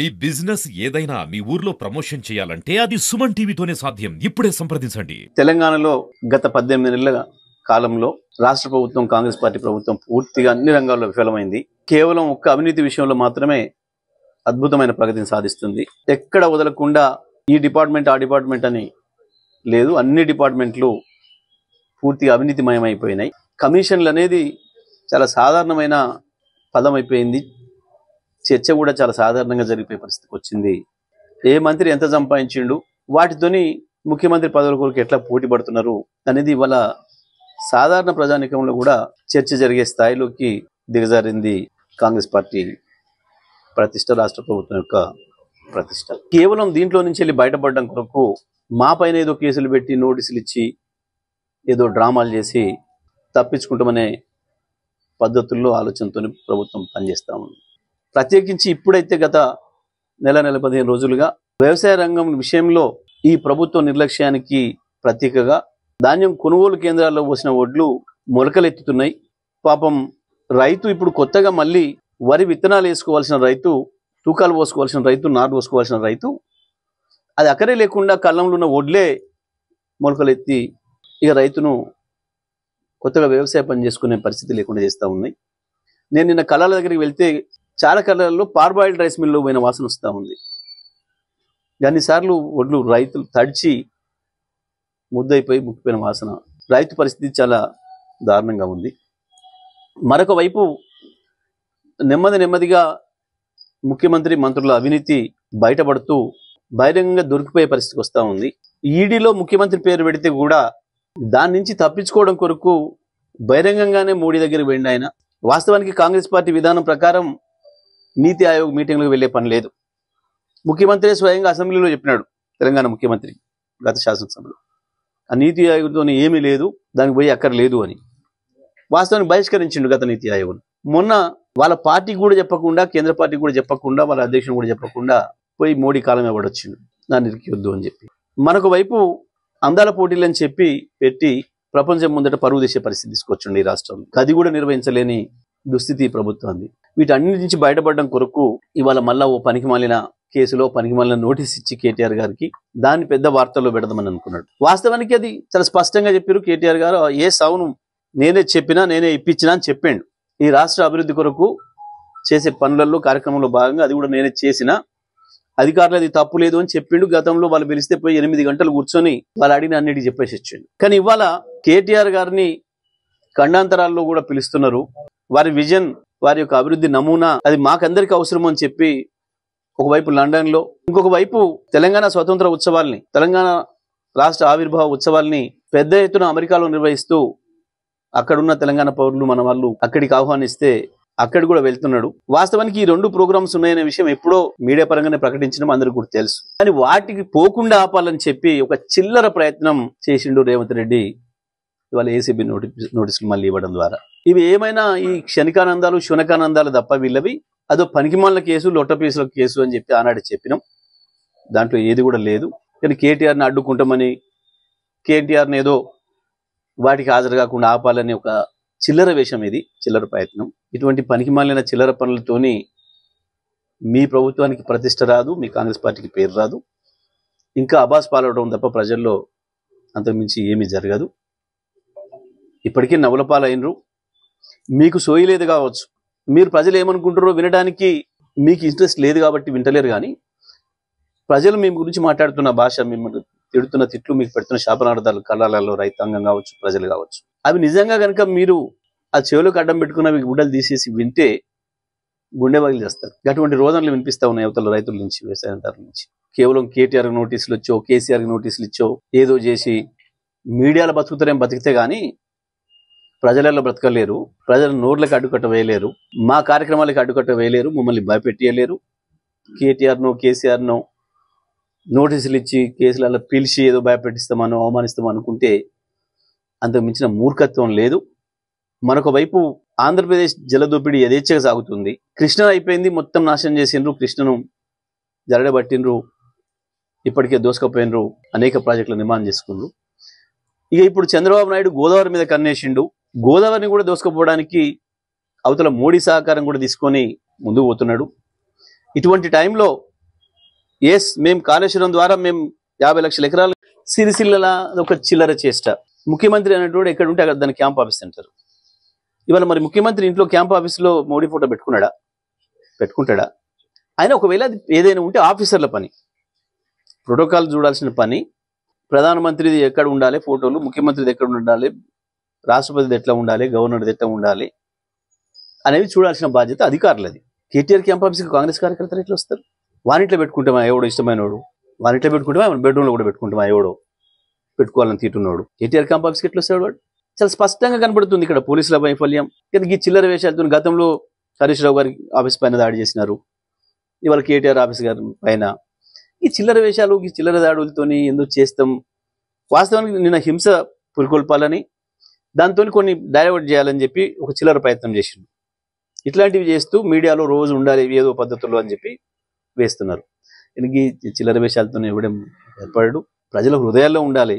ఈ బిజినెస్ ఏదైనా మీ ఊర్లో ప్రమోషన్ చేయాలంటే అది సుమన్ టీవీతోనే సాధ్యం. ఇప్పుడే సంప్రదించండి. తెలంగాణలో గత 18 నెలల కాలంలో రాష్ట్ర ప్రభుత్వం కాంగ్రెస్ పార్టీ ప్రభుత్వం పూర్తిగా అన్ని రంగాల్లో విఫలమైంది. కేవలం ఒక్క అవినీతి విషయంలో మాత్రమే అద్భుతమైన ప్రగతిని సాధిస్తుంది. ఎక్కడ వదలకుండా ఈ డిపార్ట్మెంట్ ఆ డిపార్ట్మెంట్ అని లేదు, అన్ని డిపార్ట్మెంట్లు పూర్తిగా అవినీతిమయమైపోయినాయి. కమిషన్లు అనేది చాలా సాధారణమైన పదం అయిపోయింది. చర్చ కూడా చాలా సాధారణంగా జరిగిపోయే పరిస్థితికి వచ్చింది. ఏ మంత్రి ఎంత సంపాదించిండు, వాటితోని ముఖ్యమంత్రి పదవుల కొరకు ఎట్లా పోటీ పడుతున్నారు అనేది ఇవాళ సాధారణ ప్రజానికంలో కూడా చర్చ జరిగే స్థాయిలోకి దిగజారింది కాంగ్రెస్ పార్టీ ప్రతిష్ట, రాష్ట్ర ప్రభుత్వం యొక్క ప్రతిష్ట. కేవలం దీంట్లో నుంచి వెళ్ళి బయటపడడం కొరకు మా పైన ఏదో కేసులు పెట్టి నోటీసులు ఇచ్చి ఏదో డ్రామాలు చేసి తప్పించుకుంటామనే పద్ధతుల్లో ఆలోచనతో ప్రభుత్వం పనిచేస్తూ ఉంది. ప్రత్యేకించి ఇప్పుడైతే గత నెల 15 రోజులుగా వ్యవసాయ రంగం విషయంలో ఈ ప్రభుత్వ నిర్లక్ష్యానికి ప్రతీకగా ధాన్యం కొనుగోలు కేంద్రాల్లో పోసిన వడ్లు మొలకలెత్తుతున్నాయి. పాపం రైతు ఇప్పుడు కొత్తగా మళ్ళీ వరి విత్తనాలు వేసుకోవాల్సిన రైతు, తూకాలు పోసుకోవాల్సిన రైతు, నాటు పోసుకోవాల్సిన రైతు అది అక్కడే లేకుండా కళ్ళంలో ఉన్న వడ్లే మొలకలెత్తి ఇక రైతును కొత్తగా వ్యవసాయ పని చేసుకునే పరిస్థితి లేకుండా చేస్తూ ఉన్నాయి. నేను నిన్న కళ్ళాల దగ్గరికి వెళ్తే చాలా కళ్ళల్లో పార్బాయిల్డ్ రైస్ మిల్లు పోయిన వాసన వస్తూ ఉంది. అన్నిసార్లు వడ్లు రైతులు తడిచి ముద్దయిపోయి ముక్కిపోయిన వాసన. రైతు పరిస్థితి చాలా దారుణంగా ఉంది. మరొక వైపు నెమ్మదిగా ముఖ్యమంత్రి మంత్రుల అవినీతి బయటపడుతూ బహిరంగంగా దొరికిపోయే పరిస్థితికి వస్తూ ఉంది. ఈడీలో ముఖ్యమంత్రి పేరు పెడితే కూడా దాని నుంచి తప్పించుకోవడం కొరకు బహిరంగంగానే మోడీ దగ్గర వెళ్ళిన ఆయన. వాస్తవానికి కాంగ్రెస్ పార్టీ విధానం ప్రకారం నీతి ఆయోగ్ మీటింగ్లకు వెళ్లే పని లేదు. ముఖ్యమంత్రి స్వయంగా అసెంబ్లీలో చెప్పినాడు, తెలంగాణ ముఖ్యమంత్రి గత శాసనసభలో ఆ నీతి ఆయోగ్తో ఏమీ లేదు, దానికి పోయి అక్కర్లేదు అని వాస్తవానికి బహిష్కరించిండు గత నీతి ఆయోగ్. మొన్న వాళ్ళ పార్టీకి కూడా చెప్పకుండా, కేంద్ర పార్టీకి కూడా చెప్పకుండా, వాళ్ళ అధ్యక్షుడు కూడా చెప్పకుండా పోయి మోడీ కాలం ఇవ్వడొచ్చిండు దాన్ని ఇరికివద్దు అని చెప్పి. మరొక వైపు అందాల పోటీలని చెప్పి పెట్టి ప్రపంచం ముందట పరువు తీసే పరిస్థితి తీసుకొచ్చిండు ఈ రాష్ట్రంలో. అది కూడా నిర్వహించలేని దుస్థితి ప్రభుత్వాన్ని. వీటన్నిటి నుంచి బయటపడడం కొరకు ఇవాళ మళ్ళా ఓ పనికిమాలిన కేసులో పనికిమాలిన నోటీస్ ఇచ్చి కేటీఆర్ గారికి దాన్ని పెద్ద వార్తల్లో పెడదామని అనుకున్నాడు. వాస్తవానికి అది చాలా స్పష్టంగా చెప్పారు కేటీఆర్ గారు. ఏ సౌను నేనే చెప్పినా, నేనే ఇప్పించినా అని చెప్పాడు. ఈ రాష్ట్ర అభివృద్ధి కొరకు చేసే పనులలో కార్యక్రమంలో భాగంగా అది కూడా నేనే చేసిన, అధికారులు అది తప్పు లేదు అని చెప్పిండు. గతంలో వాళ్ళు పిలిస్తే పోయి 8 గంటలు కూర్చొని వాళ్ళు అడిగిన అన్నిటికీ చెప్పేసి వచ్చాడు. కానీ ఇవాళ కేటీఆర్ గారిని ఖండాంతరాల్లో కూడా పిలుస్తున్నారు. వారి విజన్, వారి యొక్క అభివృద్ధి నమూనా అది మాకందరికీ అవసరం అని చెప్పి ఒకవైపు లండన్ లో, ఇంకొక వైపు తెలంగాణ స్వతంత్ర ఉత్సవాల్ని, తెలంగాణ రాష్ట్ర ఆవిర్భావ ఉత్సవాల్ని పెద్ద ఎత్తున అమెరికాలో నిర్వహిస్తూ అక్కడున్న తెలంగాణ పౌరులు మన వాళ్ళు అక్కడికి ఆహ్వానిస్తే అక్కడికి కూడా వెళ్తున్నాడు. వాస్తవానికి ఈ 2 ప్రోగ్రామ్స్ ఉన్నాయనే విషయం ఎప్పుడో మీడియా పరంగానే ప్రకటించడం అందరికీ కూడా తెలుసు. కానీ వాటికి పోకుండా ఆపాలని చెప్పి ఒక చిల్లర ప్రయత్నం చేసిండు రేవంత్ రెడ్డి ఇవాళ ఏసీబీ నోటీసులు మళ్ళీ ఇవ్వడం ద్వారా. ఇవి ఏమైనా ఈ క్షణికానందాలు శునకానందాలు తప్ప వీళ్ళవి అదో పనికిమాలిన కేసు, లొట్టపీసుల కేసు అని చెప్పి ఆనాడు చెప్పినాం. దాంట్లో ఏది కూడా లేదు. కానీ కేటీఆర్ని అడ్డుకుంటామని, కేటీఆర్ని ఏదో వాటికి హాజరు కాకుండా ఆపాలని ఒక చిల్లర వేషం, ఇది చిల్లర ప్రయత్నం. ఇటువంటి పనికిమాలిన చిల్లర పనులతోని మీ ప్రభుత్వానికి ప్రతిష్ట రాదు, మీ కాంగ్రెస్ పార్టీకి పేరు రాదు. ఇంకా అబాస్ పాలవడం తప్ప ప్రజల్లో అంతకుమించి ఏమీ జరగదు. ఇప్పటికీ నవలపాలైనరు. మీకు సోయి లేదు కావచ్చు, మీరు ప్రజలు ఏమనుకుంటారో వినడానికి మీకు ఇంట్రెస్ట్ లేదు కాబట్టి వింటలేరు. కానీ ప్రజలు మీ గురించి మాట్లాడుతున్న భాష, మిమ్మల్ని తిడుతున్న తిట్లు, మీకు పెడుతున్న శాపనార్థాలు కళాలలో రైతాంగం కావచ్చు, ప్రజలు కావచ్చు, అవి నిజంగా కనుక మీరు ఆ చెవులకు అడ్డం పెట్టుకున్నవి గుడ్డలు తీసేసి వింటే గుండె బగిలి చేస్తారు. అటువంటి రోదనలు వినిపిస్తా ఉన్నాయి అవతల రైతుల నుంచి, వ్యవసాయదారుల నుంచి. కేవలం కేటీఆర్ నోటీసులు వచ్చో, కేసీఆర్ నోటీసులు ఇచ్చో ఏదో చేసి మీడియాలో బతుకుతారేం బతికితే కానీ ప్రజలలో బ్రతకలేరు. ప్రజల నోట్లకు అడ్డుకట్ట వేయలేరు, మా కార్యక్రమాలకు అడ్డుకట్ట వేయలేరు, మమ్మల్ని భయపెట్టలేరు. కేటీఆర్నో కేసీఆర్నో నోటీసులు ఇచ్చి కేసులలో పిలిచి ఏదో భయపెట్టిస్తామనో అవమానిస్తామో అనుకుంటే అంతకు మించిన మూర్ఖత్వం లేదు. మరొక వైపు ఆంధ్రప్రదేశ్ జలదోపిడీ యథేచ్ఛగా సాగుతుంది. కృష్ణ అయిపోయింది, మొత్తం నాశనం చేసిండ్రు, కృష్ణను జరడబట్టిండ్రు, ఇప్పటికే దోసుకపోయినరు, అనేక ప్రాజెక్టులు నిర్మాణం చేసుకున్నారు. ఇక ఇప్పుడు చంద్రబాబు నాయుడు గోదావరి మీద కన్నేసిండు. గోదావరిని కూడా దోసుకుపోవడానికి అవతల మోడీ సహకారం కూడా తీసుకొని ముందుకు పోతున్నాడు. ఇటువంటి టైంలో మేము కాళేశ్వరం ద్వారా మేము 50 లక్షల ఎకరాలు సిరిసిల్ల ఒక చిల్లర చేష్ట. ముఖ్యమంత్రి అనేటువంటి ఎక్కడ ఉంటే అక్కడ దాన్ని క్యాంప్ ఆఫీస్ అంటారు. ఇవాళ మరి ముఖ్యమంత్రి ఇంట్లో క్యాంప్ ఆఫీస్లో మోడీ ఫోటో పెట్టుకుంటాడా? ఆయన ఒకవేళ అది ఏదైనా ఉంటే ఆఫీసర్ల పని, ప్రోటోకాల్ చూడాల్సిన పని, ప్రధానమంత్రిది ఎక్కడ ఉండాలి ఫోటోలు, ముఖ్యమంత్రిది ఎక్కడ ఉండాలి, రాష్ట్రపతిది ఎట్లా ఉండాలి, గవర్నర్ది ఎట్లా ఉండాలి అనేవి చూడాల్సిన బాధ్యత అధికారులది. కేటీఆర్ క్యాంప్ ఆఫీస్కి కాంగ్రెస్ కార్యకర్తలు ఎట్లా వస్తారు? వానిట్లో పెట్టుకుంటామా ఎవడో ఇష్టమైనవాడు, వానిట్లో పెట్టుకుంటామా బెడ్రూమ్లో కూడా పెట్టుకుంటామా ఎవడో పెట్టుకోవాలని తీటున్నాడు. కేటీఆర్ క్యాంప్ ఆఫీస్కి ఎట్లా వస్తాడు వాడు? చాలా స్పష్టంగా కనబడుతుంది ఇక్కడ పోలీసుల వైఫల్యం. ఈ చిల్లర వేషాలతో గతంలో హరీష్ రావు గారి ఆఫీస్ పైన దాడి చేసినారు, ఇవాళ కేటీఆర్ ఆఫీస్ గారి పైన ఈ చిల్లర వేషాలు, ఈ చిల్లర దాడులతోని ఎందుకు చేస్తాం? వాస్తవానికి నిన్న హింస పురికొల్పాలని, దాంతో కొన్ని డైవర్ట్ చేయాలని చెప్పి ఒక చిల్లర ప్రయత్నం చేసిండు. ఇట్లాంటివి చేస్తూ మీడియాలో రోజు ఉండాలి ఏదో పద్ధతుల్లో అని చెప్పి వేస్తున్నారు. ఈ చిల్లర వేషాలతో ఇవ్వడం ఏర్పడడు, ప్రజల హృదయాల్లో ఉండాలి.